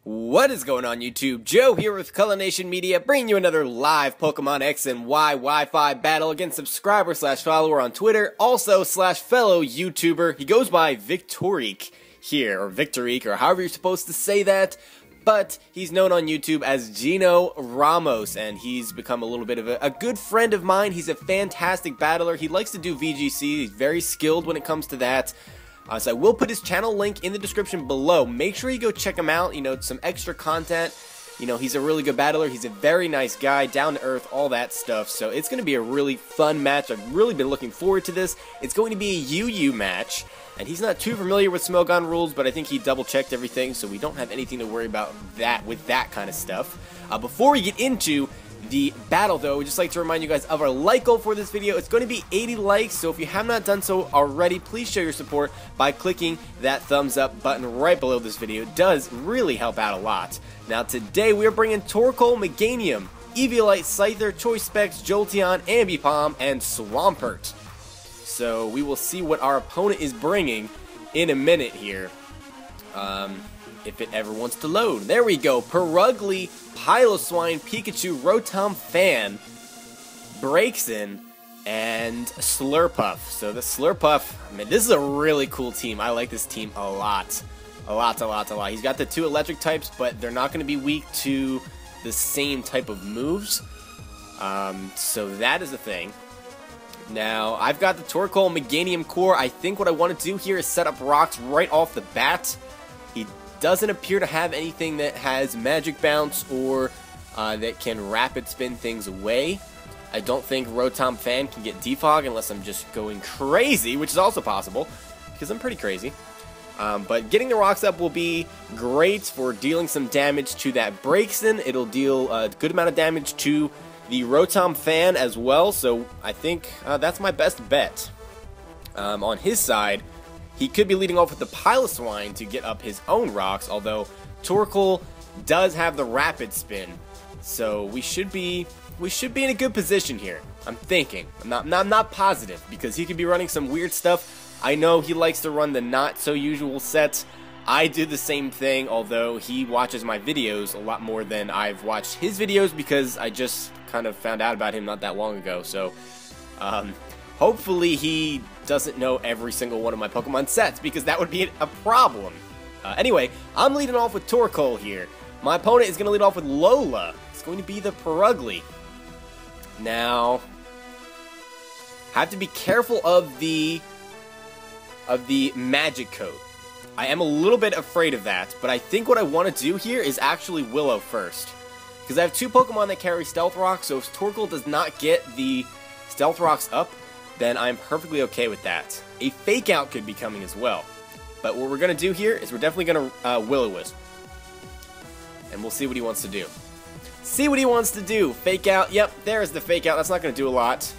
What is going on, YouTube? Joe here with Color Nation Media, bringing you another live Pokemon X and Y Wi-Fi battle against subscriber/follower on Twitter, also /fellow YouTuber. He goes by Victorique here, or Victorique, or however you're supposed to say that. But he's known on YouTube as Gino Ramos, and he's become a little bit of a good friend of mine. He's a fantastic battler. He likes to do VGC. He's very skilled when it comes to that. So I will put his channel link in the description below. Make sure you go check him out. You know, some extra content. You know, he's a really good battler. He's a very nice guy, down to earth, all that stuff. So it's going to be a really fun match. I've really been looking forward to this. It's going to be a UU match. And he's not too familiar with Smogon rules, but I think he double-checked everything, so we don't have anything to worry about with that kind of stuff. Before we get into the battle, though, we'd just like to remind you guys of our like goal for this video. It's going to be 80 likes, so if you have not done so already, please show your support by clicking that thumbs up button right below this video. It does really help out a lot. Now, today we are bringing Torkoal, Meganium, Eviolite, Scyther, Choice Specs, Jolteon, Ambipom, and Swampert. So we will see what our opponent is bringing in a minute here. If it ever wants to load. There we go. Perugly, Piloswine, Pikachu, Rotom Fan, Braixen, and Slurpuff. So the Slurpuff, I mean, this is a really cool team. I like this team a lot. A lot. He's got the two electric types, but they're not going to be weak to the same type of moves. So that is the thing. Now, I've got the Torkoal Meganium core. I think what I want to do here is set up rocks right off the bat. He doesn't appear to have anything that has Magic Bounce or that can Rapid Spin things away. I don't think Rotom Fan can get Defog unless I'm just going crazy, which is also possible, because I'm pretty crazy. But getting the rocks up will be great for dealing some damage to that Braixen. It'll deal a good amount of damage to the Rotom Fan as well, so I think that's my best bet. On his side, he could be leading off with the Piloswine to get up his own rocks, although Torkoal does have the Rapid Spin, so we should be in a good position here. I'm thinking. I'm not positive, because he could be running some weird stuff. I know he likes to run the not so usual sets. I do the same thing, although he watches my videos a lot more than I've watched his videos, because I just kind of found out about him not that long ago. So hopefully he doesn't know every single one of my Pokemon sets, because that would be a problem. Anyway, I'm leading off with Torkoal here. My opponent is going to lead off with Lola. It's going to be the Perugly. Now, have to be careful of the Magic Coat. I am a little bit afraid of that, but I think what I want to do here is actually Willow first. Because I have two Pokemon that carry Stealth Rocks, so if Torkoal does not get the Stealth Rocks up, then I'm perfectly okay with that. A Fake Out could be coming as well. But what we're going to do here is we're definitely going to Will-O-Wisp. And we'll see what he wants to do. See what he wants to do. Fake Out. Yep, there's the Fake Out. That's not going to do a lot.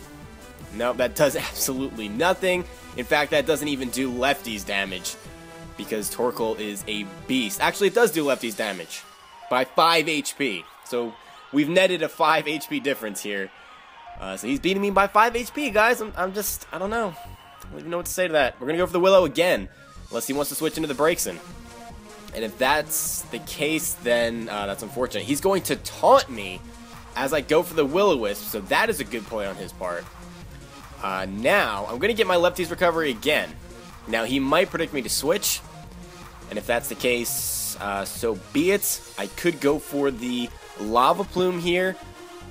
No, that does absolutely nothing. In fact, that doesn't even do lefties damage, because Torkoal is a beast. Actually, it does do lefties damage by 5 HP. So we've netted a 5 HP difference here. So he's beating me by 5 HP, guys. I don't know. I don't even know what to say to that. We're going to go for the Willow again, unless he wants to switch into the Braixen. And if that's the case, then that's unfortunate. He's going to taunt me as I go for the Will-O-Wisp, so that is a good play on his part. Now, I'm going to get my lefties recovery again. Now, he might predict me to switch, and if that's the case, so be it. I could go for the Lava Plume here,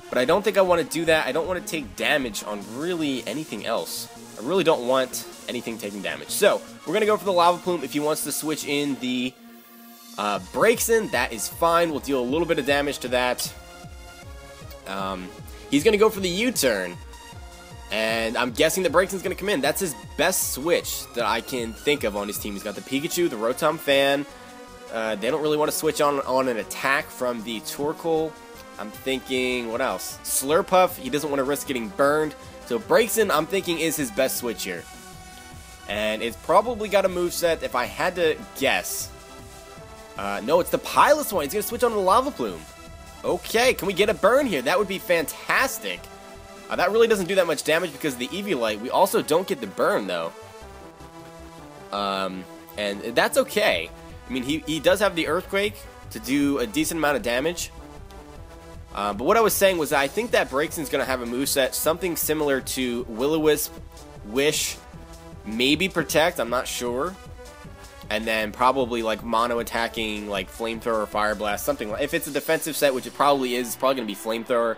but I don't think I want to do that. I don't want to take damage on really anything else. I really don't want anything taking damage. So, we're going to go for the Lava Plume. If he wants to switch in the Braixen, that is fine. We'll deal a little bit of damage to that. He's going to go for the U-turn. And I'm guessing that Braixen's going to come in. That's his best switch that I can think of on his team. He's got the Pikachu, the Rotom Fan. They don't really want to switch on an attack from the Torkoal. I'm thinking, what else? Slurpuff, he doesn't want to risk getting burned. So Braixen, I'm thinking, is his best switch here. And it's probably got a moveset, if I had to guess. No, it's the Piloswine. He's going to switch on to the Lava Plume. Okay, can we get a burn here? That would be fantastic. That really doesn't do that much damage because of the Eviolite. We also don't get the burn, though. And that's okay. I mean, he does have the Earthquake to do a decent amount of damage. But what I was saying was I think that Braixen's going to have a moveset something similar to Will-O-Wisp, Wish, maybe Protect, I'm not sure. And then probably like mono attacking like Flamethrower, Fire Blast, something like. If it's a defensive set, which it probably is, it's probably going to be Flamethrower.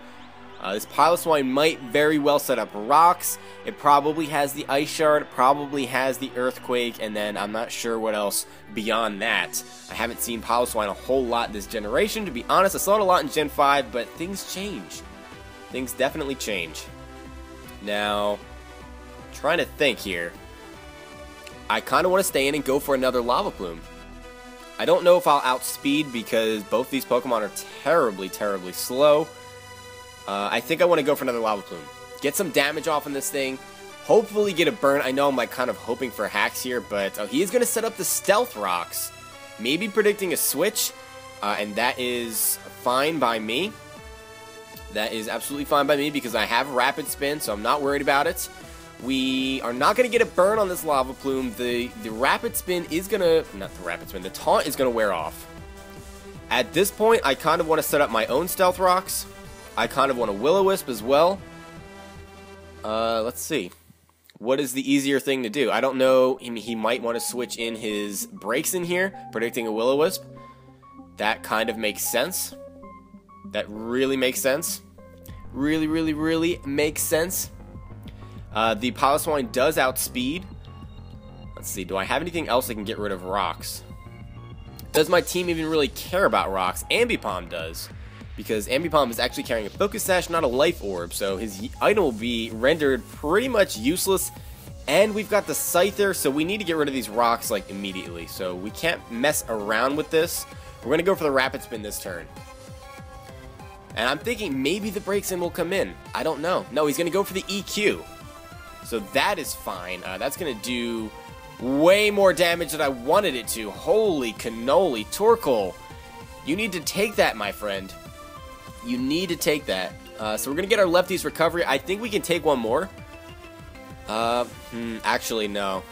This Piloswine might very well set up rocks. It probably has the Ice Shard, it probably has the Earthquake, and then I'm not sure what else beyond that. I haven't seen Piloswine a whole lot this generation, to be honest. I saw it a lot in Gen 5, but things change. Things definitely change. Now, trying to think here. I kind of want to stay in and go for another Lava Plume. I don't know if I'll outspeed because both these Pokemon are terribly, terribly slow. I think I want to go for another Lava Plume. Get some damage off on this thing. Hopefully get a burn. I know I'm like kind of hoping for hacks here, but he is going to set up the Stealth Rocks. Maybe predicting a switch, and that is fine by me. That is absolutely fine by me because I have Rapid Spin, so I'm not worried about it. We are not going to get a burn on this Lava Plume. The Rapid Spin is going to... Not the Rapid Spin. The Taunt is going to wear off. At this point, I kind of want to set up my own Stealth Rocks. I kind of want a Will-O-Wisp as well. Let's see. What is the easier thing to do? I don't know. He might want to switch in his Braixen here, predicting a Will-O-Wisp. That kind of makes sense. That really makes sense. Really, really, really makes sense. The Piloswine does outspeed. Let's see. Do I have anything else that can get rid of rocks? Does my team even really care about rocks? Ambipom does. Because Ambipom is actually carrying a Focus Sash, not a Life Orb, so his item will be rendered pretty much useless. And we've got the Scyther, so we need to get rid of these rocks, like, immediately. So we can't mess around with this. We're going to go for the Rapid Spin this turn. And I'm thinking maybe the Braixen will come in. I don't know. No, he's going to go for the EQ. So that is fine. That's going to do way more damage than I wanted it to. Holy cannoli. Torkoal, you need to take that, my friend. You need to take that. So we're going to get our Lefty's Recovery. I think we can take one more. Actually, no.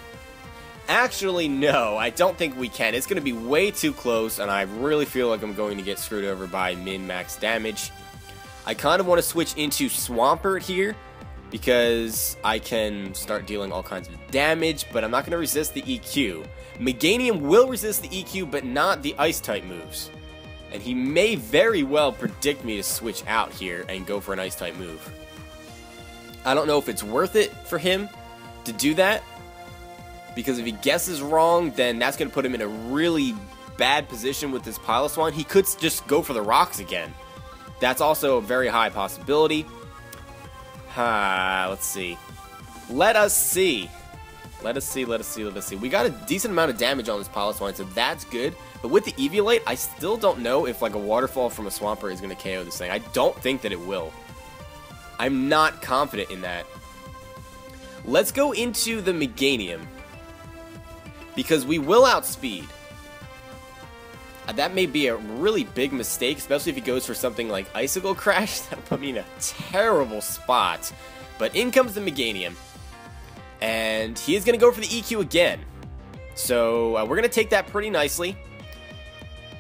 Actually, no. I don't think we can. It's going to be way too close, and I really feel like I'm going to get screwed over by min-max damage. I kind of want to switch into Swampert here, because I can start dealing all kinds of damage, but I'm not going to resist the EQ. Meganium will resist the EQ, but not the Ice-type moves. And he may very well predict me to switch out here and go for an Ice-type move. I don't know if it's worth it for him to do that, because if he guesses wrong, then that's going to put him in a really bad position with this Piloswine. He could just go for the rocks again. That's also a very high possibility. Let's see. Let us see. Let us see, let us see, let us see. We got a decent amount of damage on this Piloswine, so that's good. But with the Eviolite, I still don't know if like a Waterfall from a Swampert is going to KO this thing. I don't think that it will. I'm not confident in that. Let's go into the Meganium, because we will outspeed. That may be a really big mistake, especially if he goes for something like Icicle Crash. That'll put me in a terrible spot. But in comes the Meganium. And he is going to go for the EQ again. So we're going to take that pretty nicely.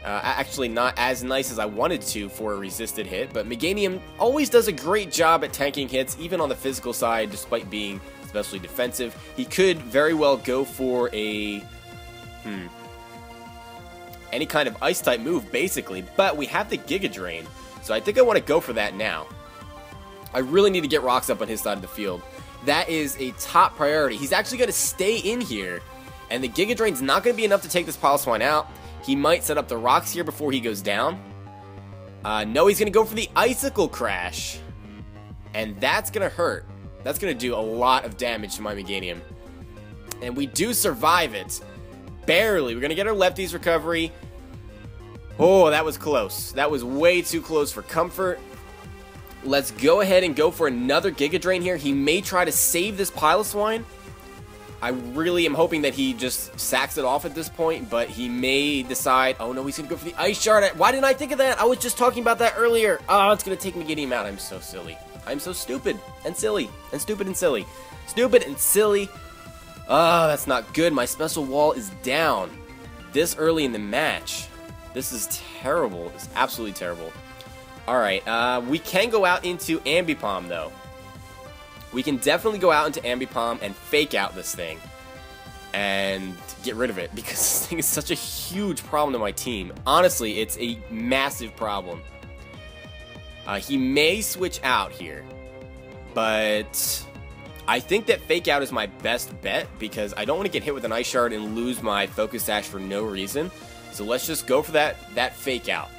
Actually, not as nice as I wanted to for a resisted hit. But Meganium always does a great job at tanking hits, even on the physical side, despite being especially defensive. He could very well go for a... any kind of Ice-type move, basically. But we have the Giga Drain, so I think I want to go for that now. I really need to get rocks up on his side of the field. That is a top priority. He's actually going to stay in here, and the Giga Drain's not going to be enough to take this Piloswine out. He might set up the rocks here before he goes down. No, he's going to go for the Icicle Crash, and that's going to hurt. That's going to do a lot of damage to my Meganium. And we do survive it. Barely. We're going to get our Lefty's Recovery. Oh, that was close. That was way too close for comfort. Let's go ahead and go for another Giga Drain here. He may try to save this Piloswine. I really am hoping that he just sacks it off at this point, but he may decide, oh no, he's going to go for the Ice Shard. Why didn't I think of that? I was just talking about that earlier. Oh, it's going to take Meganium out. I'm so silly. I'm so stupid and silly and stupid and silly. Stupid and silly. Oh, that's not good. My special wall is down this early in the match. This is terrible. It's absolutely terrible. Alright, we can go out into Ambipom, though. We can definitely go out into Ambipom and fake out this thing. And get rid of it, because this thing is such a huge problem to my team. Honestly, it's a massive problem. He may switch out here, but I think that fake out is my best bet, because I don't want to get hit with an Ice Shard and lose my Focus Sash for no reason. So let's just go for that fake out.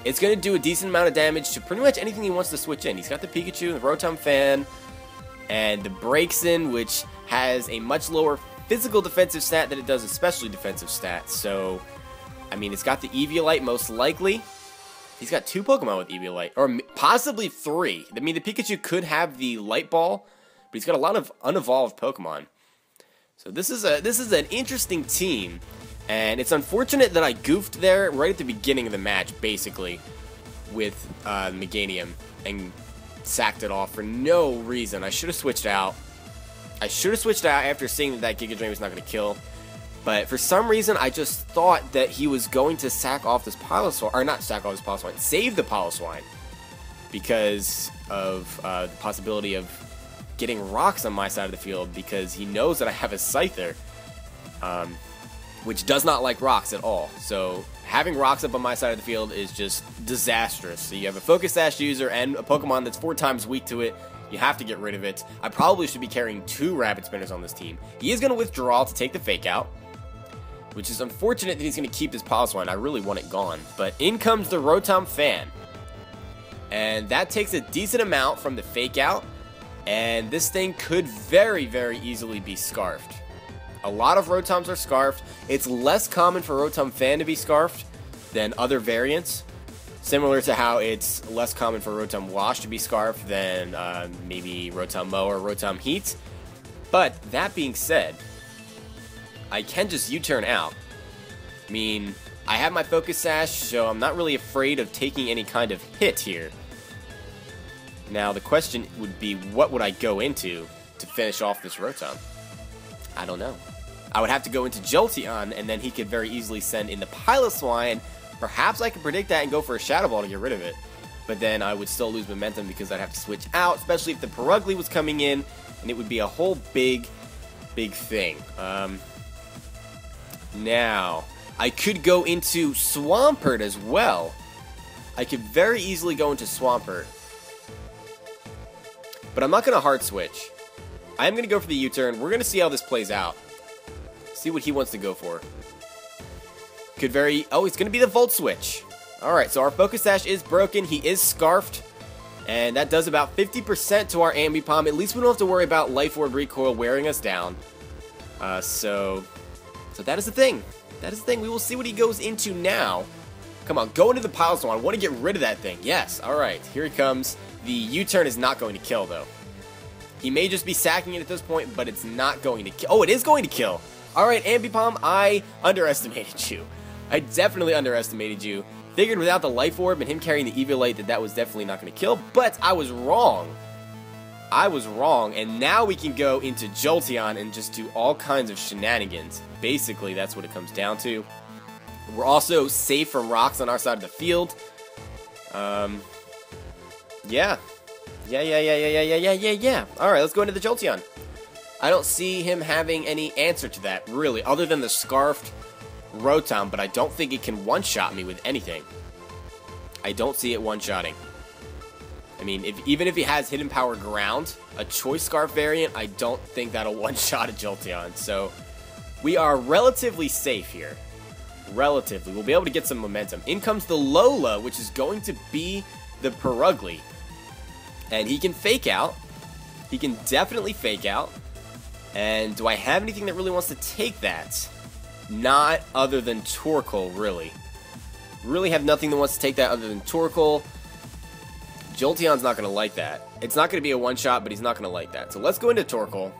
It's going to do a decent amount of damage to pretty much anything he wants to switch in. He's got the Pikachu, the Rotom Fan, and the Braixen, which has a much lower physical defensive stat than it does especially defensive stats. So, I mean, it's got the Eviolite most likely. He's got 2 Pokemon with Eviolite, or possibly 3. I mean, the Pikachu could have the Light Ball, but he's got a lot of unevolved Pokemon. So this is an interesting team, and it's unfortunate that I goofed there right at the beginning of the match, basically, with Meganium, and sacked it off for no reason. I should have switched out. I should have switched out after seeing that Giga Drain was not going to kill. But for some reason, I just thought that he was going to sack off this Piloswine, or not sack off this Piloswine, save the Piloswine, because of the possibility of getting rocks on my side of the field, because he knows that I have a Scyther, which does not like rocks at all. So having rocks up on my side of the field is just disastrous. So you have a Focus Sash user and a Pokemon that's 4 times weak to it. You have to get rid of it. I probably should be carrying 2 Rapid Spinners on this team. He is going to withdraw to take the Fake Out, which is unfortunate that he's going to keep this Piloswine. I really want it gone. But in comes the Rotom Fan. And that takes a decent amount from the Fake Out. And this thing could very, very easily be Scarfed. A lot of Rotoms are Scarfed. It's less common for Rotom Fan to be Scarfed than other variants. Similar to how it's less common for Rotom Wash to be Scarfed than maybe Rotom Mow or Rotom Heat. But that being said, I can just U-turn out. I mean, I have my Focus Sash, so I'm not really afraid of taking any kind of hit here. Now, the question would be, what would I go into to finish off this Rotom? I don't know. I would have to go into Jolteon, and then he could very easily send in the Piloswine. Perhaps I could predict that and go for a Shadow Ball to get rid of it. But then I would still lose momentum because I'd have to switch out, especially if the Perugly was coming in, and it would be a whole big thing. Now, I could go into Swampert as well. I could very easily go into Swampert. But I'm not going to hard switch. I am going to go for the U-turn. We're going to see how this plays out. See what he wants to go for. Oh, it's going to be the Volt Switch. Alright, so our Focus Sash is broken. He is Scarfed. And that does about 50% to our Ambipom. At least we don't have to worry about Life Orb Recoil wearing us down. So that is the thing. That is the thing. We will see what he goes into now. Come on, go into the Piloswine. I want to get rid of that thing. Yes, alright. Here he comes. The U-turn is not going to kill, though. He may just be sacking it at this point, but it's not going to kill. Oh, it is going to kill. Alright, Ambipom, I underestimated you. I definitely underestimated you. Figured without the Life Orb and him carrying the Eviolite that was definitely not going to kill, but I was wrong. I was wrong, and now we can go into Jolteon and just do all kinds of shenanigans. Basically, that's what it comes down to. We're also safe from rocks on our side of the field. Yeah. Alright, let's go into the Jolteon. I don't see him having any answer to that, really, other than the Scarfed Rotom, but I don't think it can one-shot me with anything. I don't see it one-shotting. I mean, even if he has Hidden Power Ground, a Choice Scarf variant, I don't think that'll one-shot a Jolteon. So, we are relatively safe here. Relatively. We'll be able to get some momentum. In comes the Lola, which is going to be the Perugly. And he can Fake Out. He can definitely Fake Out. And do I have anything that really wants to take that? Not other than Torkoal, really. Really have nothing that wants to take that other than Torkoal. Jolteon's not going to like that. It's not going to be a one-shot, but he's not going to like that. So let's go into Torkoal.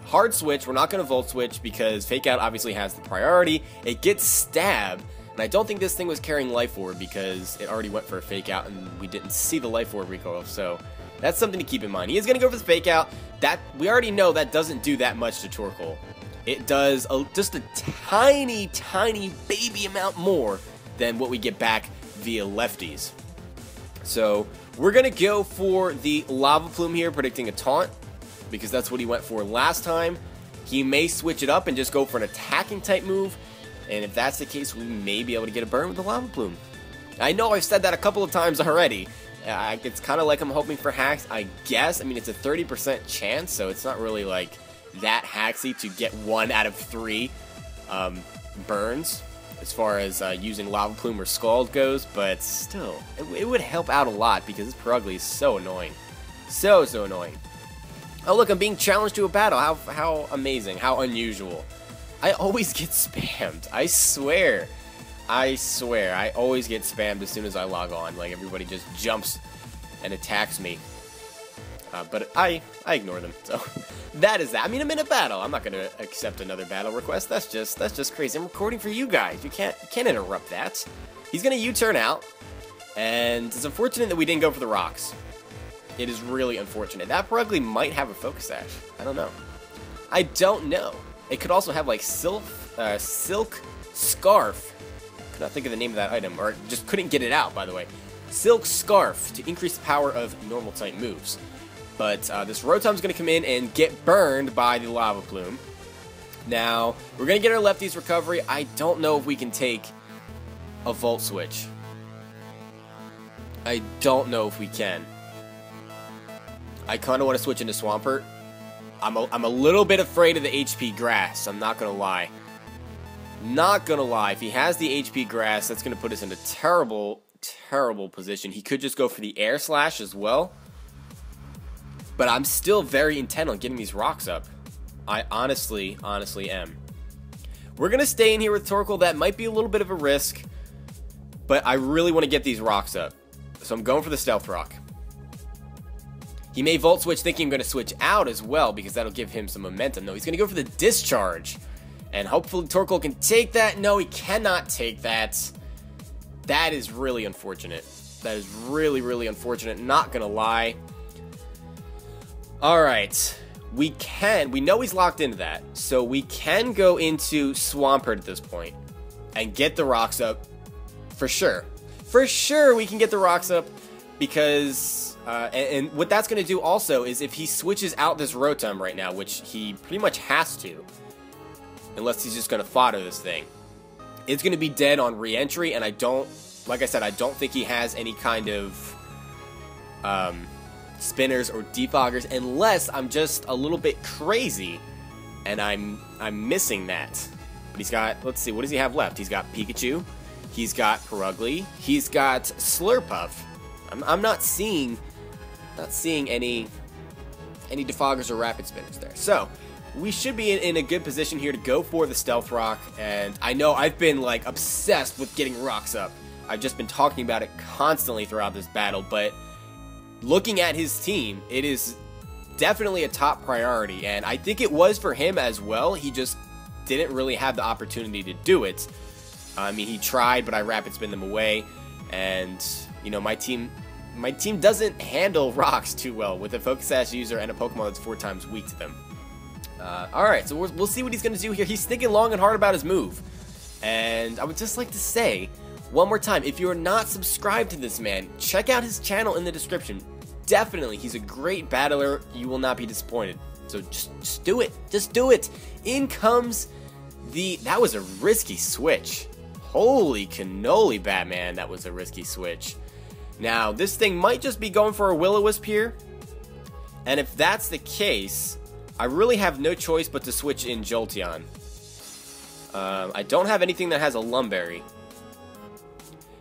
Hard switch. We're not going to Volt Switch because Fake Out obviously has the priority. It gets Stab. And I don't think this thing was carrying Life Orb because it already went for a Fake Out and we didn't see the Life Orb recoil. So that's something to keep in mind. He is going to go for the Fake Out. That we already know that doesn't do that much to Torkoal. It does just a tiny baby amount more than what we get back via lefties. So we're going to go for the Lava Plume here, predicting a taunt, because that's what he went for last time. He may switch it up and just go for an attacking type move, and if that's the case, we may be able to get a burn with the Lava Plume. I know I've said that a couple of times already. It's kind of like I'm hoping for hacks, I guess. I mean, it's a 30% chance, so it's not really like that hacksy to get 1 out of 3 burns as far as using Lava Plume or Scald goes, but still, it would help out a lot because this Purugly is so annoying. So annoying. Oh look, I'm being challenged to a battle. How amazing, how unusual. I always get spammed, I swear. I always get spammed as soon as I log on. Like, everybody just jumps and attacks me. But I ignore them, so that is that. I mean, I'm in a battle. I'm not going to accept another battle request. That's just crazy. I'm recording for you guys. You can't interrupt that. He's going to U-turn out, and it's unfortunate that we didn't go for the rocks. It is really unfortunate. That Purugly might have a Focus Sash. I don't know. I don't know. It could also have, like, Silk Scarf. Could not think of the name of that item, or just couldn't get it out, by the way. Silk Scarf to increase the power of normal type moves. But this Rotom's going to come in and get burned by the Lava Plume. Now, we're going to get our lefties recovery. I don't know if we can take a Volt Switch. I don't know if we can. I kind of want to switch into Swampert. I'm a little bit afraid of the HP Grass, I'm not going to lie. Not gonna lie, if he has the HP Grass, that's gonna put us in a terrible position. He could just go for the Air Slash as well. But I'm still very intent on getting these rocks up. I honestly am. We're gonna stay in here with Torkoal. That might be a little bit of a risk, but I really want to get these rocks up. So I'm going for the Stealth Rock. He may Volt Switch thinking I'm gonna switch out as well, because that'll give him some momentum. No, he's gonna go for the Discharge. And hopefully Torkoal can take that. No, he cannot take that. That is really unfortunate. That is really unfortunate. Not gonna lie. Alright. We know he's locked into that. So we can go into Swampert at this point. And get the rocks up. For sure. For sure we can get the rocks up. Because, and what that's gonna do also is if he switches out this Rotom right now, which he pretty much has to. Unless he's just going to fodder this thing. It's going to be dead on re-entry, and like I said, I don't think he has any kind of spinners or defoggers, unless I'm just a little bit crazy, and I'm missing that. But he's got, let's see, what does he have left? He's got Pikachu, he's got Purugly, he's got Slurpuff. I'm not seeing any defoggers or rapid spinners there. So we should be in a good position here to go for the Stealth Rock, and I know I've been like obsessed with getting rocks up. I've just been talking about it constantly throughout this battle, but looking at his team, it is definitely a top priority, and I think it was for him as well. He just didn't really have the opportunity to do it. I mean, he tried, but I rapid spin them away, and you know, my team doesn't handle rocks too well with a Focus Sash user and a Pokemon that's 4 times weak to them. Alright, so we'll see what he's going to do here. He's thinking long and hard about his move. And I would just like to say, one more time, if you're not subscribed to this man, check out his channel in the description. Definitely, he's a great battler. You will not be disappointed. So just do it. Just do it. In comes that was a risky switch. Holy cannoli, Batman, that was a risky switch. Now, this thing might just be going for a Will-O-Wisp here. And if that's the case, I really have no choice but to switch in Jolteon. I don't have anything that has a Lumberry.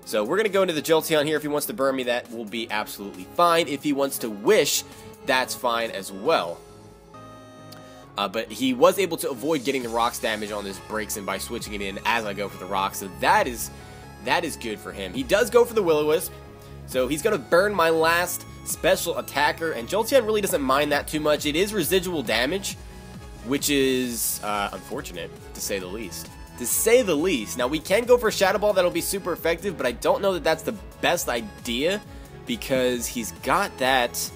So we're going to go into the Jolteon here. If he wants to burn me, that will be absolutely fine. If he wants to Wish, that's fine as well. But he was able to avoid getting the rocks damage on this Braixen by switching it in as I go for the rocks. So that is good for him. He does go for the Will-O-Wisp. So he's going to burn my last special attacker, and Jolteon really doesn't mind that too much. It is residual damage, which is unfortunate, to say the least. To say the least. Now, we can go for Shadow Ball. That'll be super effective, but I don't know that that's the best idea, because he's got that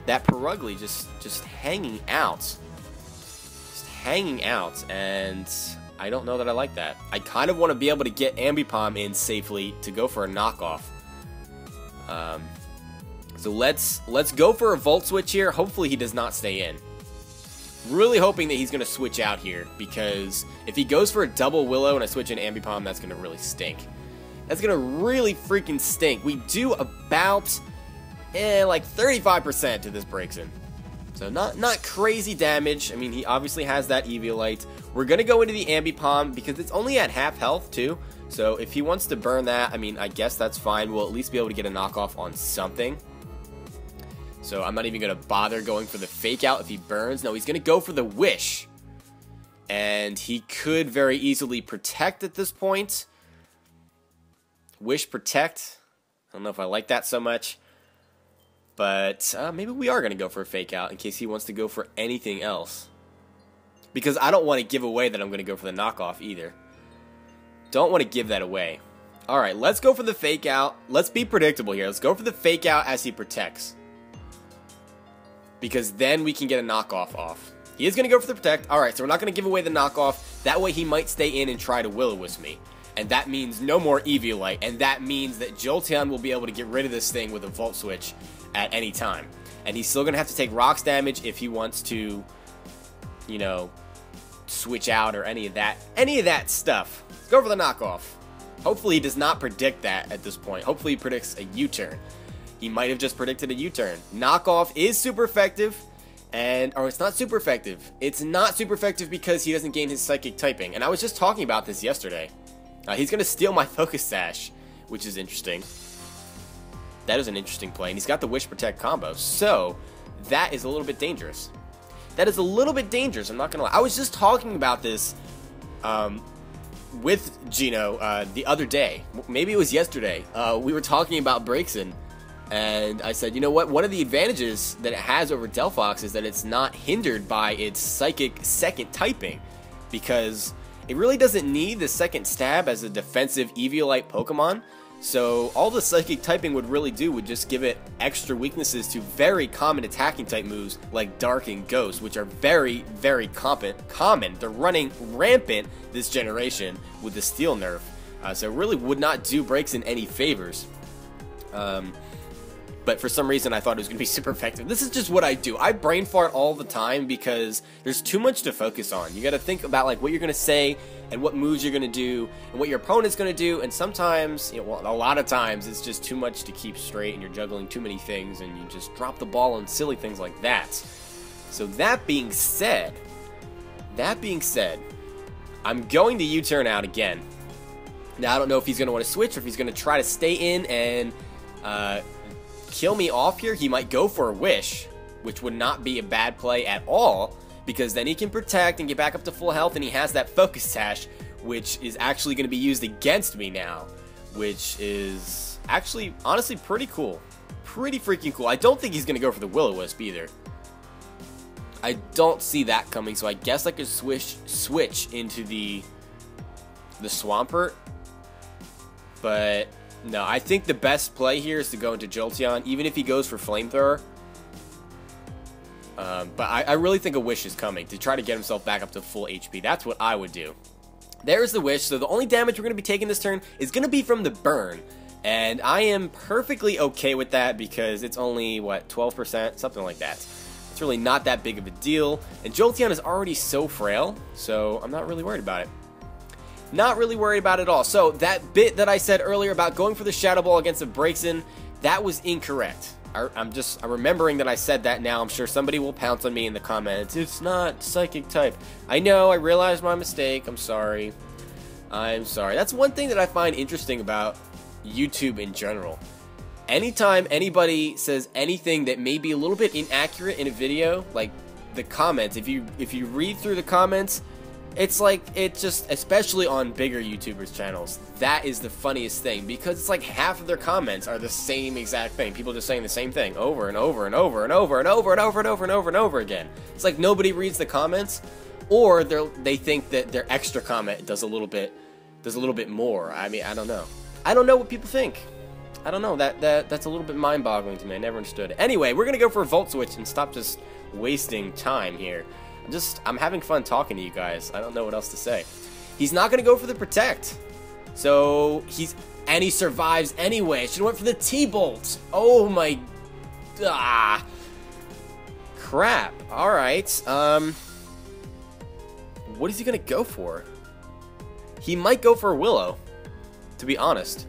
Purugly just hanging out. Just hanging out, and I don't know that I like that. I kind of want to be able to get Ambipom in safely to go for a knockoff. So let's go for a Volt Switch here. Hopefully he does not stay in. Really hoping that he's going to switch out here, because if he goes for a double Willow and I switch in Ambipom, that's going to really stink. That's going to really freaking stink. We do about like 35% to this Braixen. So not crazy damage. I mean, he obviously has that Eviolite. We're going to go into the Ambipom because it's only at half health too. So if he wants to burn that, I mean, I guess that's fine. We'll at least be able to get a knockoff on something. So I'm not even going to bother going for the Fake Out if he burns. No, he's going to go for the Wish. And he could very easily Protect at this point. Wish, Protect. I don't know if I like that so much. But maybe we are going to go for a Fake Out in case he wants to go for anything else. Because I don't want to give away that I'm going to go for the knockoff either. Don't want to give that away. Alright, let's go for the Fake Out. Let's be predictable here. Let's go for the Fake Out as he protects. Because then we can get a knockoff off. He is going to go for the Protect. Alright, so we're not going to give away the knockoff. That way he might stay in and try to Will-O-Wisp me. And that means no more Eviolite. And that means that Jolteon will be able to get rid of this thing with a Volt Switch at any time. And he's still going to have to take rocks damage if he wants to, you know, switch out or any of that stuff. Let's go for the knockoff. Hopefully he does not predict that at this point. Hopefully he predicts a U-turn. He might have just predicted a U-turn. Knockoff is super effective. Or it's not super effective. It's not super effective because he doesn't gain his Psychic typing. And I was just talking about this yesterday. He's going to steal my Focus Sash, which is interesting. That is an interesting play. And he's got the Wish Protect combo. So, that is a little bit dangerous. That is a little bit dangerous, I'm not going to lie. I was just talking about this with Gino the other day. Maybe it was yesterday. We were talking about Braixen. And I said, you know what? One of the advantages that it has over Delphox is that it's not hindered by its Psychic second typing. Because it really doesn't need the second stab as a defensive Eviolite Pokemon. So all the Psychic typing would really do would just give it extra weaknesses to very common attacking type moves like Dark and Ghost, which are very, very common. They're running rampant this generation with the Steel nerf. So it really would not do Braixen any favors. But for some reason I thought it was going to be super effective. This is just what I do. I brain fart all the time because there's too much to focus on. You got to think about like what you're going to say and what moves you're going to do and what your opponent's going to do. And sometimes, you know, well, a lot of times it's just too much to keep straight and you're juggling too many things and you just drop the ball on silly things like that. So that being said, I'm going to U-turn out again. Now I don't know if he's going to want to switch or if he's going to try to stay in and kill me off here. He might go for a Wish, which would not be a bad play at all, because then he can protect and get back up to full health, and he has that Focus Sash, which is actually going to be used against me now, which is actually, honestly, pretty cool. Pretty freaking cool. I don't think he's going to go for the Will-O-Wisp either. I don't see that coming, so I guess I could switch into the Swampert, but no, I think the best play here is to go into Jolteon, even if he goes for Flamethrower. But I really think a Wish is coming to try to get himself back up to full HP. That's what I would do. There's the Wish. So the only damage we're going to be taking this turn is going to be from the burn. And I am perfectly okay with that because it's only, what, 12%? Something like that. It's really not that big of a deal. And Jolteon is already so frail, so I'm not really worried about it. Not really worried about it at all. So that bit that I said earlier about going for the Shadow Ball against a Braixen, that was incorrect. I'm remembering that I said that now. I'm sure somebody will pounce on me in the comments. It's not Psychic type. I know, I realized my mistake. I'm sorry. I'm sorry. That's one thing that I find interesting about YouTube in general. Anytime anybody says anything that may be a little bit inaccurate in a video, like the comments, if you read through the comments, it's like, it just, especially on bigger YouTubers channels, that is the funniest thing, because it's like half of their comments are the same exact thing. People just saying the same thing over and over and over and over and over and over and over and over and over again. It's like nobody reads the comments, or they think that their extra comment does a little bit more. I mean, I don't know. I don't know what people think. I don't know. That's a little bit mind-boggling to me. I never understood it. Anyway, we're gonna go for a Volt Switch and stop just wasting time here. I'm having fun talking to you guys. I don't know what else to say. He's not going to go for the Protect. So, and he survives anyway. Should have went for the T-Bolt. Oh my... Crap. Alright. What is he going to go for? He might go for a Willow, to be honest.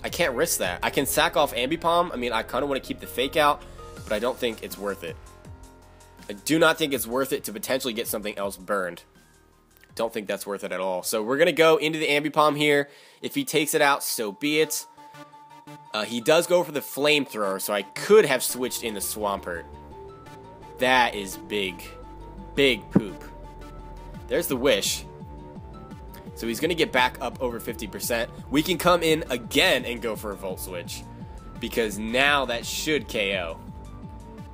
I can't risk that. I can sack off Ambipom. I mean, I kind of want to keep the Fake Out, but I don't think it's worth it. I do not think it's worth it to potentially get something else burned. Don't think that's worth it at all. So we're going to go into the Ambipom here. If he takes it out, so be it. He does go for the Flamethrower, so I could have switched in the Swampert. That is big. Big poop. There's the Wish. So he's going to get back up over 50%. We can come in again and go for a Volt Switch, because now that should KO.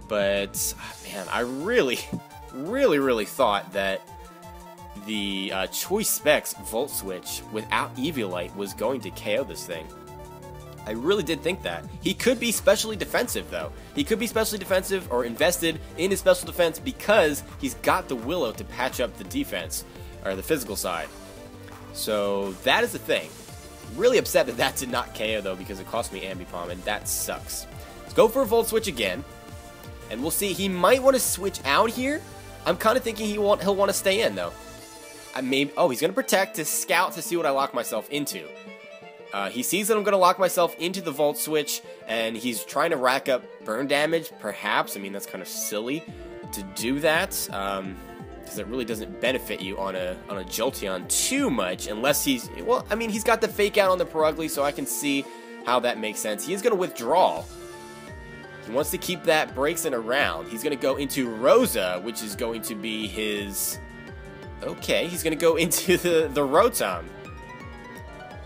But, man, I really thought that the Choice Specs Volt Switch without Eviolite was going to KO this thing. I really did think that. He could be specially defensive, though. He could be specially defensive or invested in his special defense because he's got the Willow to patch up the defense, or the physical side. So that is the thing. Really upset that that did not KO, though, because it cost me Ambipom, and that sucks. Let's go for a Volt Switch again, and we'll see. He might want to switch out here. I'm kind of thinking he'll want to stay in, though. Oh, he's going to Protect to scout to see what I lock myself into. He sees that I'm going to lock myself into the Volt Switch, and he's trying to rack up burn damage, perhaps. I mean, that's kind of silly to do that, because it really doesn't benefit you on a Jolteon too much, unless he's... Well, I mean, he's got the Fake Out on the Perugly, so I can see how that makes sense. He is going to withdraw. He wants to keep that Braixen around. He's going to go into Rosa, which is going to be his... Okay, he's going to go into the Rotom.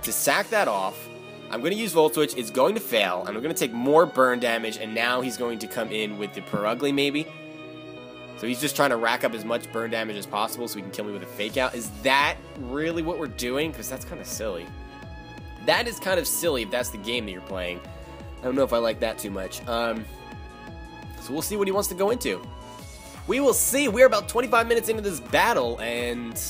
To sack that off, I'm going to use Volt Switch. It's going to fail, and I'm going to take more burn damage, and now he's going to come in with the Perugly, maybe. So he's just trying to rack up as much burn damage as possible so he can kill me with a Fake Out. Is that really what we're doing? Because that's kind of silly. That is kind of silly if that's the game that you're playing. I don't know if I like that too much. So we'll see what he wants to go into. We will see. We're about 25 minutes into this battle, and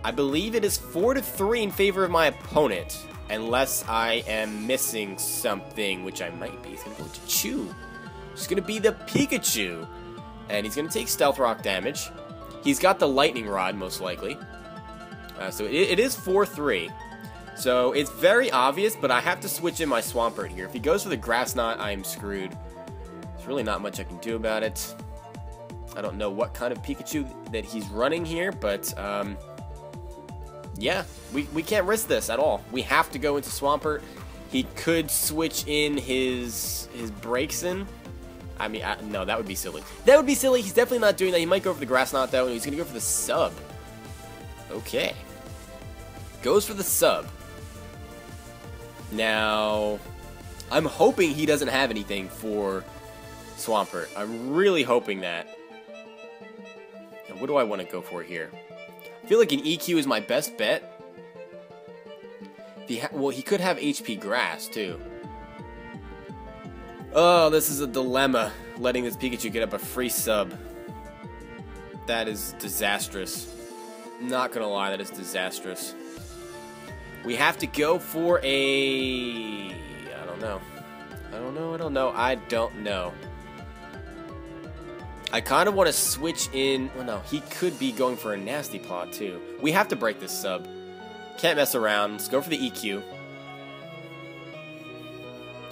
I believe it is 4-3 in favor of my opponent, unless I am missing something, which I might be. He's going to go to Chew. It's going to be the Pikachu, and he's going to take Stealth Rock damage. He's got the Lightning Rod, most likely. So it is 4-3. So it's very obvious, but I have to switch in my Swampert here. If he goes for the Grass Knot, I am screwed. There's really not much I can do about it. I don't know what kind of Pikachu that he's running here, but yeah, we can't risk this at all. We have to go into Swampert. He could switch in his Braixen. I mean, no, that would be silly. That would be silly. He's definitely not doing that. He might go for the Grass Knot, though, and he's going to go for the Sub. Okay. Goes for the Sub. Now, I'm hoping he doesn't have anything for Swampert. I'm really hoping that. Now, what do I want to go for here? I feel like an EQ is my best bet. Well, he could have HP Grass, too. Oh, this is a dilemma, letting this Pikachu get up a free Sub. That is disastrous. Not gonna lie, that is disastrous. We have to go for a... I don't know. I don't know. I kind of want to switch in... Well, no, he could be going for a Nasty Paw, too. We have to break this Sub. Can't mess around. Let's go for the EQ.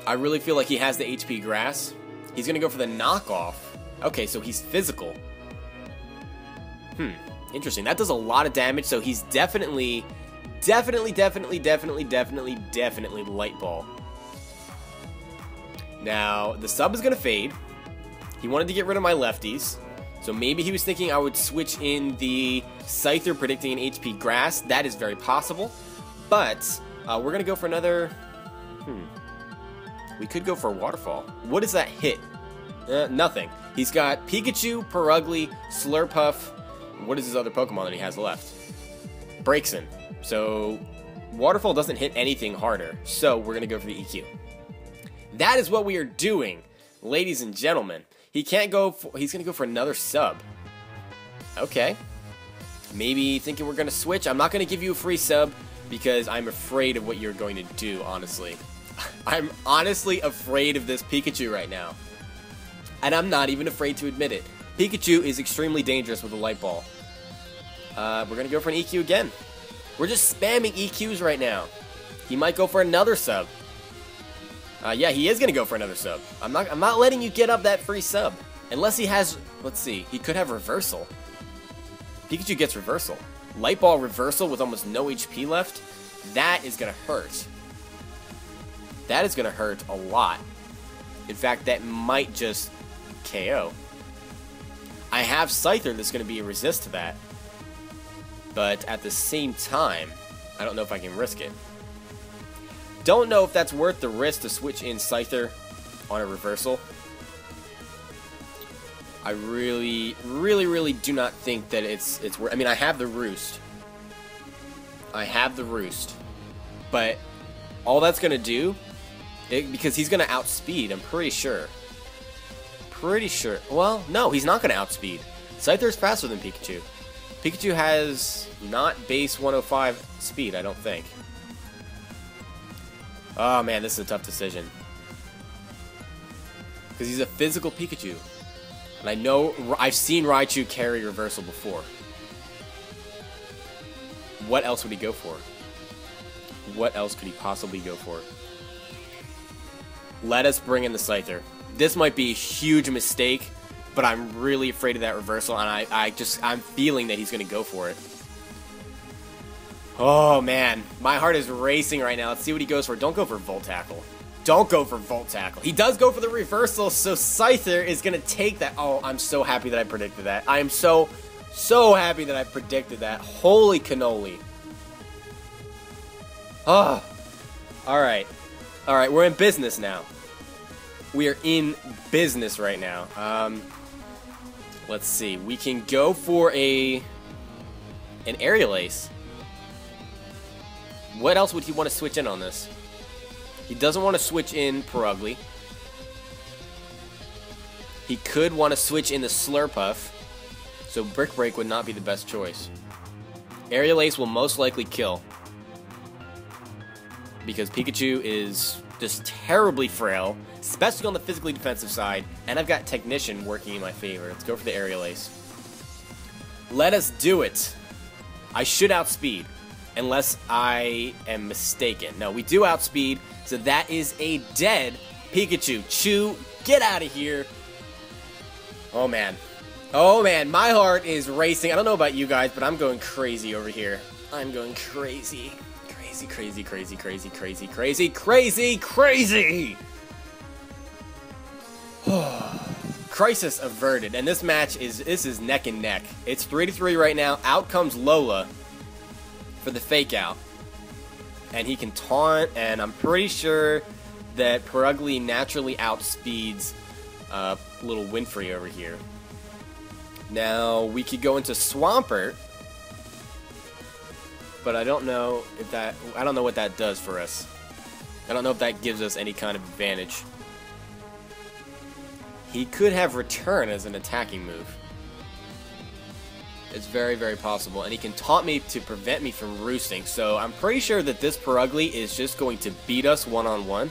I really feel like he has the HP Grass. He's going to go for the Knockoff. Okay, so he's physical. Interesting. That does a lot of damage, so he's definitely Light Ball. Now, the Sub is going to fade. He wanted to get rid of my lefties, so maybe he was thinking I would switch in the Scyther predicting an HP Grass. That is very possible, but we're going to go for another... We could go for a Waterfall. What does that hit? Nothing. He's got Pikachu, Perugly, Slurpuff. What is his other Pokemon that he has left? Braixen. So, Waterfall doesn't hit anything harder, so we're going to go for the EQ. That is what we are doing, ladies and gentlemen. He can't go for... He's going to go for another Sub. Okay. Maybe thinking we're going to switch. I'm not going to give you a free sub because I'm afraid of what you're going to do, honestly. I'm honestly afraid of this Pikachu right now. And I'm not even afraid to admit it. Pikachu is extremely dangerous with a Light Ball. We're going to go for an EQ again. We're just spamming EQs right now. He might go for another sub. Yeah, he is going to go for another sub. I'm not letting you get up that free sub. Unless he has, let's see, he could have reversal. Pikachu gets reversal. Light Ball reversal with almost no HP left. That is going to hurt. That is going to hurt a lot. In fact, that might just KO. I have Scyther that's going to be a resist to that. But at the same time, I don't know if I can risk it. Don't know if that's worth the risk to switch in Scyther on a reversal. I really do not think that it's worth. I mean, I have the Roost. I have the Roost. But all that's going to do, because he's going to outspeed, I'm pretty sure. Well, no, he's not going to outspeed. Scyther's faster than Pikachu. Pikachu has not base 105 speed, I don't think. Oh man, this is a tough decision. Because he's a physical Pikachu. And I know, I've seen Raichu carry reversal before. What else would he go for? What else could he possibly go for? Let us bring in the Scyther. This might be a huge mistake, but I'm really afraid of that reversal, and I'm feeling that he's going to go for it. Oh man, my heart is racing right now. Let's see what he goes for. Don't go for Volt Tackle. Don't go for Volt Tackle. He does go for the reversal, so Scyther is going to take that. Oh, I'm so happy that I predicted that. I am so happy that I predicted that. Holy cannoli. Oh. Alright. Alright, we're in business now. We are in business right now. Let's see. We can go for an Aerial Ace. What else would he want to switch in on this? He doesn't want to switch in Purugly. He could want to switch in the Slurpuff. So Brick Break would not be the best choice. Aerial Ace will most likely kill. Because Pikachu is just terribly frail, especially on the physically defensive side, and I've got Technician working in my favor. Let's go for the Aerial Ace. Let us do it. I should outspeed, unless I am mistaken. No, we do outspeed, so that is a dead Pikachu. Chew, get out of here. Oh man. Oh man, my heart is racing. I don't know about you guys, but I'm going crazy over here. I'm going crazy. Crazy. Crisis averted, and this match is neck and neck. It's 3-3 right now. Out comes Lola for the fake out, and he can taunt, and I'm pretty sure that Purugly naturally outspeeds little Winfrey over here. Now we could go into Swampert. But I don't know if I don't know what that does for us. I don't know if that gives us any kind of advantage. He could have Return as an attacking move. It's very possible. And he can taunt me to prevent me from roosting. So I'm pretty sure that this Purugly is just going to beat us one-on-one.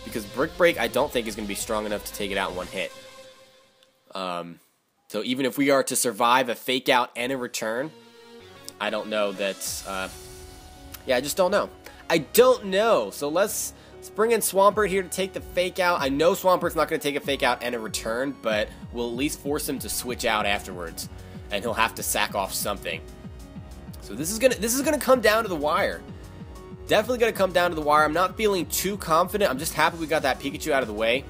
Because Brick Break I don't think is going to be strong enough to take it out in one hit. So even if we are to survive a fake out and a return, I don't know that, yeah, I just don't know. I don't know. So let's bring in Swampert here to take the fake out. I know Swampert's not going to take a fake out and a return, but we'll at least force him to switch out afterwards. And he'll have to sack off something. So this is gonna come down to the wire. Definitely gonna come down to the wire. I'm not feeling too confident. I'm just happy we got that Pikachu out of the way.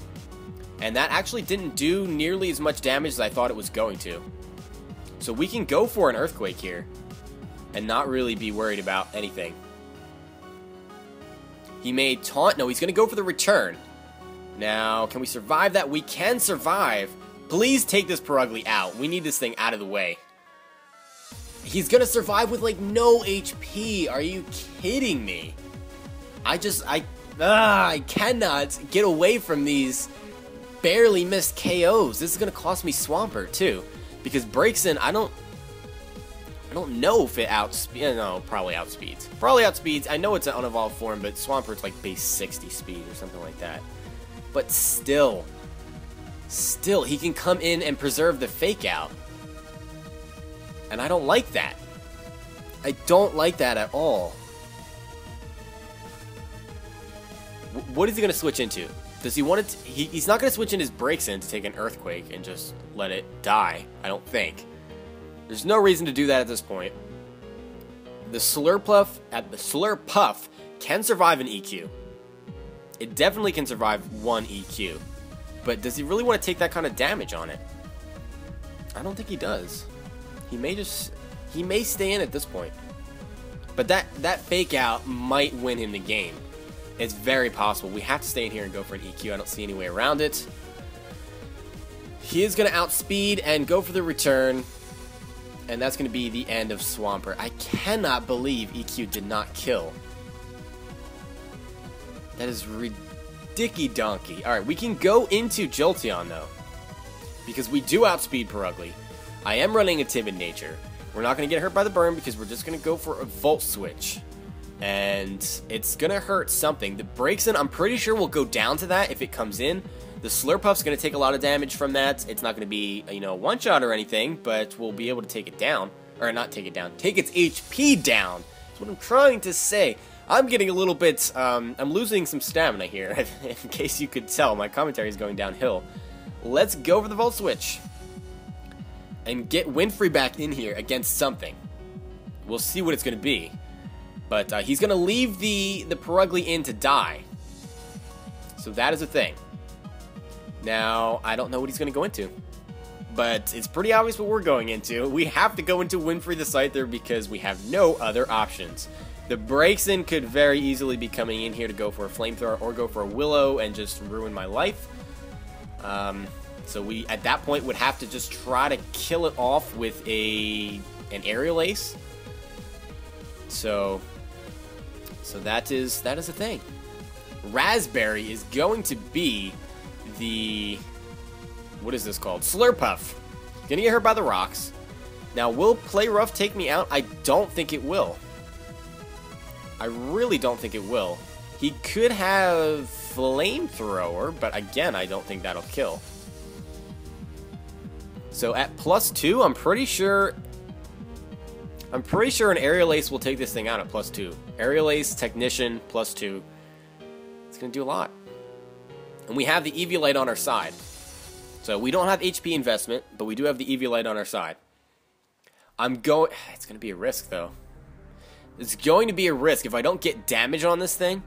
And that actually didn't do nearly as much damage as I thought it was going to. So we can go for an Earthquake here. And not really be worried about anything. He may taunt. No, he's going to go for the return. Now, can we survive that? We can survive. Please take this Purugly out. We need this thing out of the way. He's going to survive with, like, no HP. Are you kidding me? I cannot get away from these barely missed KOs. This is going to cost me Swampert, too. Because Braixen, I don't... I don't know if it outspeeds. No, probably outspeeds. Probably outspeeds. I know it's an unevolved form, but Swampert's like base 60 speed or something like that. But still, he can come in and preserve the fake out. And I don't like that. I don't like that at all. What is he going to switch into? Does he want it to, he's not going to switch in his Braixen to take an Earthquake and just let it die, I don't think. There's no reason to do that at this point. The Slurpuff can survive an EQ. It definitely can survive one EQ. But does he really want to take that kind of damage on it? I don't think he does. He may stay in at this point. But that fake out might win him the game. It's very possible. We have to stay in here and go for an EQ. I don't see any way around it. He is going to outspeed and go for the return. And that's going to be the end of Swampert. I cannot believe EQ did not kill. That is ridicky-donkey. Alright, we can go into Jolteon, though. Because we do outspeed Perugly. I am running a timid nature. We're not going to get hurt by the burn because we're just going to go for a Volt Switch. And it's going to hurt something. The Braixen, I'm pretty sure, will go down to that if it comes in. The Slurpuff's going to take a lot of damage from that. It's not going to be, you know, one-shot or anything, but we'll be able to take it down. Or not take it down. Take its HP down. That's what I'm trying to say. I'm getting a little bit, I'm losing some stamina here. In case you could tell, my commentary is going downhill. Let's go for the Volt Switch. And get Winfrey back in here against something. We'll see what it's going to be. But he's going to leave the Perugly in to die. So that is a thing. Now, I don't know what he's going to go into. But it's pretty obvious what we're going into. We have to go into Winfrey the Scyther because we have no other options. The Braixen could very easily be coming in here to go for a Flamethrower or go for a Willow and just ruin my life. So we, at that point, would have to just try to kill it off with an Aerial Ace. So that is a thing. Raspberry is going to be the, what is this called? Slurpuff. Gonna get hurt by the rocks. Now, will Play Rough take me out? I don't think it will. I really don't think it will. He could have Flamethrower, but again, I don't think that'll kill. So at +2, I'm pretty sure an Aerial Ace will take this thing out at +2. Aerial Ace, Technician, +2. It's going to do a lot. And we have the Eviolite on our side. So we don't have HP investment, but we do have the Eviolite on our side. It's going to be a risk, though. It's going to be a risk. If I don't get damage on this thing,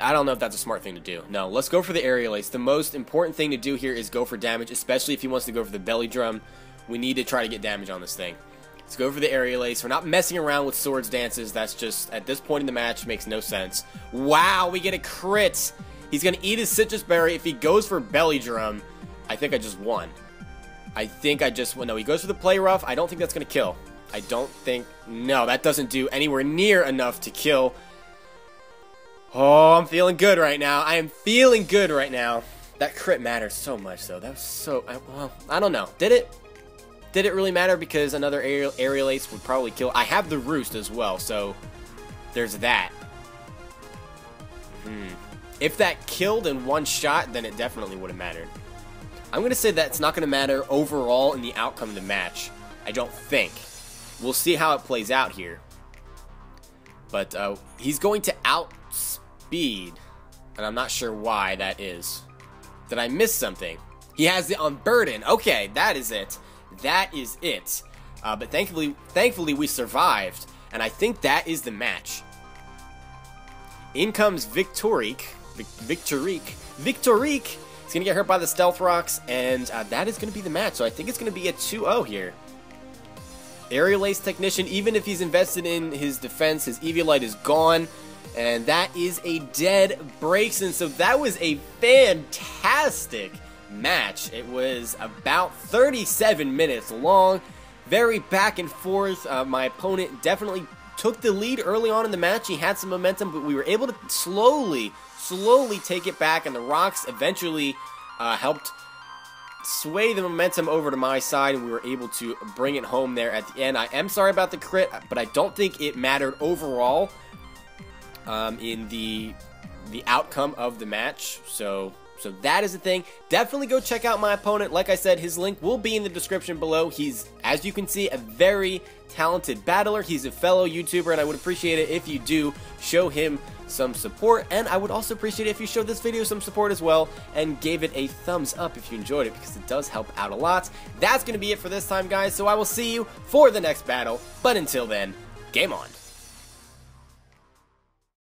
I don't know if that's a smart thing to do. No, let's go for the Aerial Ace. The most important thing to do here is go for damage, especially if he wants to go for the Belly Drum. We need to try to get damage on this thing. Let's go for the Aerial Ace. We're not messing around with Swords Dances. That's just, at this point in the match, makes no sense. Wow, we get a crit. He's going to eat his Citrus Berry. If he goes for Belly Drum, I think I just won. No, he goes for the Play Rough. I don't think that's going to kill. No, that doesn't do anywhere near enough to kill. Oh, I'm feeling good right now. I am feeling good right now. That crit matters so much, though. That was so, well, I don't know. Did it? Did it really matter? Because another Aerial Ace would probably kill. I have the Roost as well, so there's that. If that killed in one shot, then it definitely would have mattered. I'm going to say that's not going to matter overall in the outcome of the match. I don't think. We'll see how it plays out here. But he's going to outspeed, and I'm not sure why that is. Did I miss something? He has the Unburden. Okay, that is it. That is it. But thankfully we survived, and I think that is the match. In comes Victorique. He's going to get hurt by the Stealth Rocks, and that is going to be the match. So I think it's going to be a 2-0 here. Aerial Ace Technician, even if he's invested in his defense, his Eviolite is gone. And that is a dead Braixen. So that was a fantastic match. It was about 37 minutes long. Very back and forth. My opponent definitely took the lead early on in the match. He had some momentum, but we were able to slowly take it back. And the rocks eventually helped sway the momentum over to my side, and we were able to bring it home there at the end. I am sorry about the crit, but I don't think it mattered overall in the outcome of the match. So that is the thing. Definitely go check out my opponent. Like I said, his link will be in the description below. He's, as you can see, a very talented battler. He's a fellow YouTuber, and I would appreciate it if you do show him some support. And I would also appreciate it if you showed this video some support as well and gave it a thumbs up if you enjoyed it, because it does help out a lot. That's going to be it for this time, guys, so I will see you for the next battle. But until then, game on.